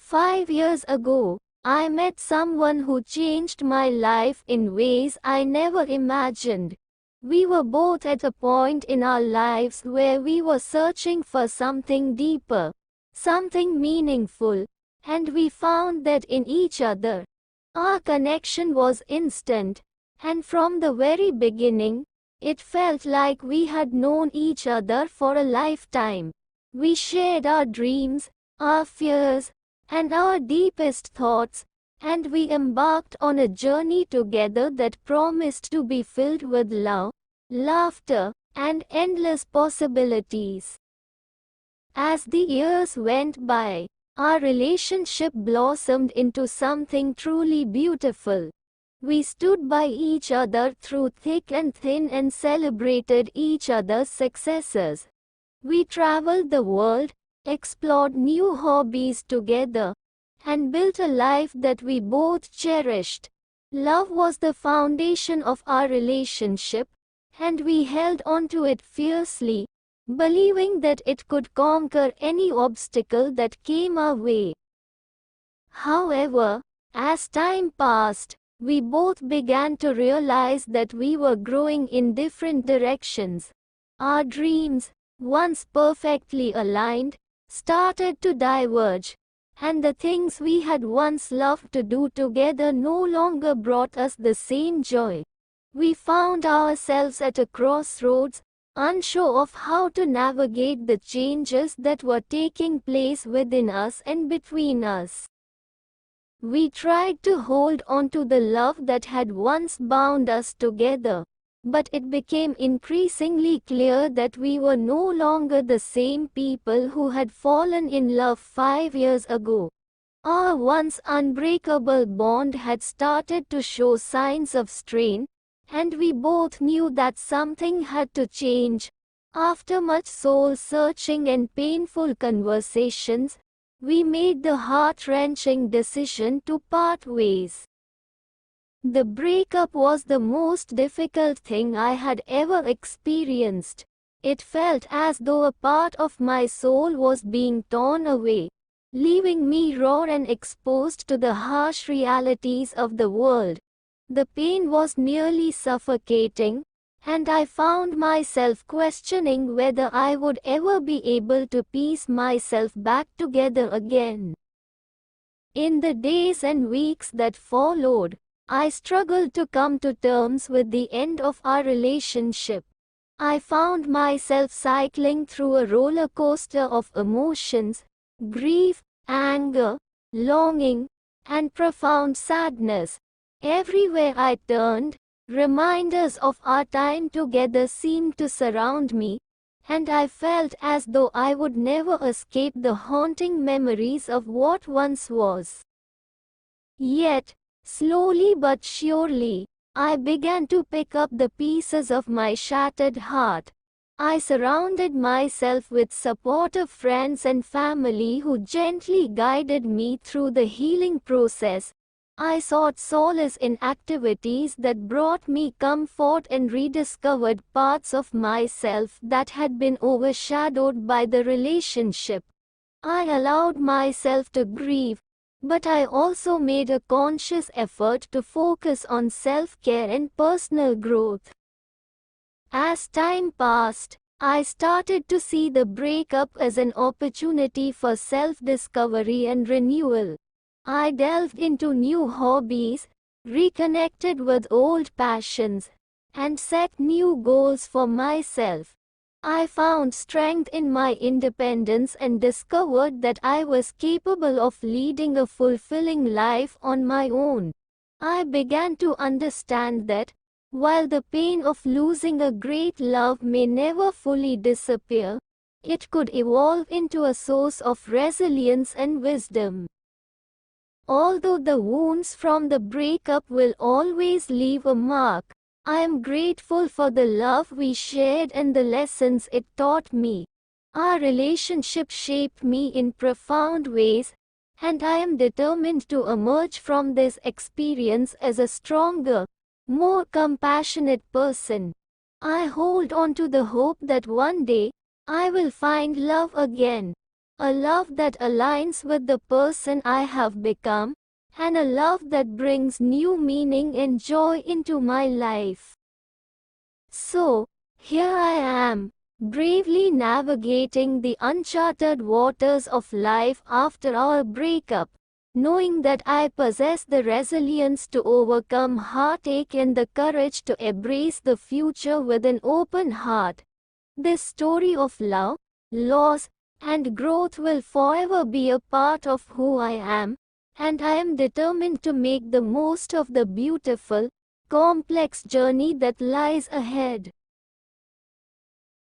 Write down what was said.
5 years ago, I met someone who changed my life in ways I never imagined. We were both at a point in our lives where we were searching for something deeper, something meaningful, and we found that in each other. Our connection was instant, and from the very beginning, it felt like we had known each other for a lifetime. We shared our dreams, our fears, and our deepest thoughts, and we embarked on a journey together that promised to be filled with love, laughter, and endless possibilities. As the years went by, our relationship blossomed into something truly beautiful. We stood by each other through thick and thin and celebrated each other's successes. We traveled the world, explored new hobbies together, and built a life that we both cherished. Love was the foundation of our relationship, and we held on to it fiercely, believing that it could conquer any obstacle that came our way. However, as time passed, we both began to realize that we were growing in different directions. Our dreams, once perfectly aligned, started to diverge, and the things we had once loved to do together no longer brought us the same joy. We found ourselves at a crossroads, unsure of how to navigate the changes that were taking place within us and between us. We tried to hold on to the love that had once bound us together, but it became increasingly clear that we were no longer the same people who had fallen in love 5 years ago. Our once unbreakable bond had started to show signs of strain, and we both knew that something had to change. After much soul-searching and painful conversations, we made the heart-wrenching decision to part ways. The breakup was the most difficult thing I had ever experienced. It felt as though a part of my soul was being torn away, leaving me raw and exposed to the harsh realities of the world. The pain was nearly suffocating, and I found myself questioning whether I would ever be able to piece myself back together again. In the days and weeks that followed, I struggled to come to terms with the end of our relationship. I found myself cycling through a roller coaster of emotions, grief, anger, longing, and profound sadness. Everywhere I turned, reminders of our time together seemed to surround me, and I felt as though I would never escape the haunting memories of what once was. Yet, slowly but surely, I began to pick up the pieces of my shattered heart. I surrounded myself with supportive friends and family who gently guided me through the healing process. I sought solace in activities that brought me comfort and rediscovered parts of myself that had been overshadowed by the relationship. I allowed myself to grieve, but I also made a conscious effort to focus on self-care and personal growth. As time passed, I started to see the breakup as an opportunity for self-discovery and renewal. I delved into new hobbies, reconnected with old passions, and set new goals for myself. I found strength in my independence and discovered that I was capable of leading a fulfilling life on my own. I began to understand that, while the pain of losing a great love may never fully disappear, it could evolve into a source of resilience and wisdom. Although the wounds from the breakup will always leave a mark, I am grateful for the love we shared and the lessons it taught me. Our relationship shaped me in profound ways, and I am determined to emerge from this experience as a stronger, more compassionate person. I hold on to the hope that one day, I will find love again. a love that aligns with the person I have become, and a love that brings new meaning and joy into my life. So, here I am, bravely navigating the uncharted waters of life after our breakup, knowing that I possess the resilience to overcome heartache and the courage to embrace the future with an open heart. This story of love, loss, and growth will forever be a part of who I am, and I am determined to make the most of the beautiful, complex journey that lies ahead.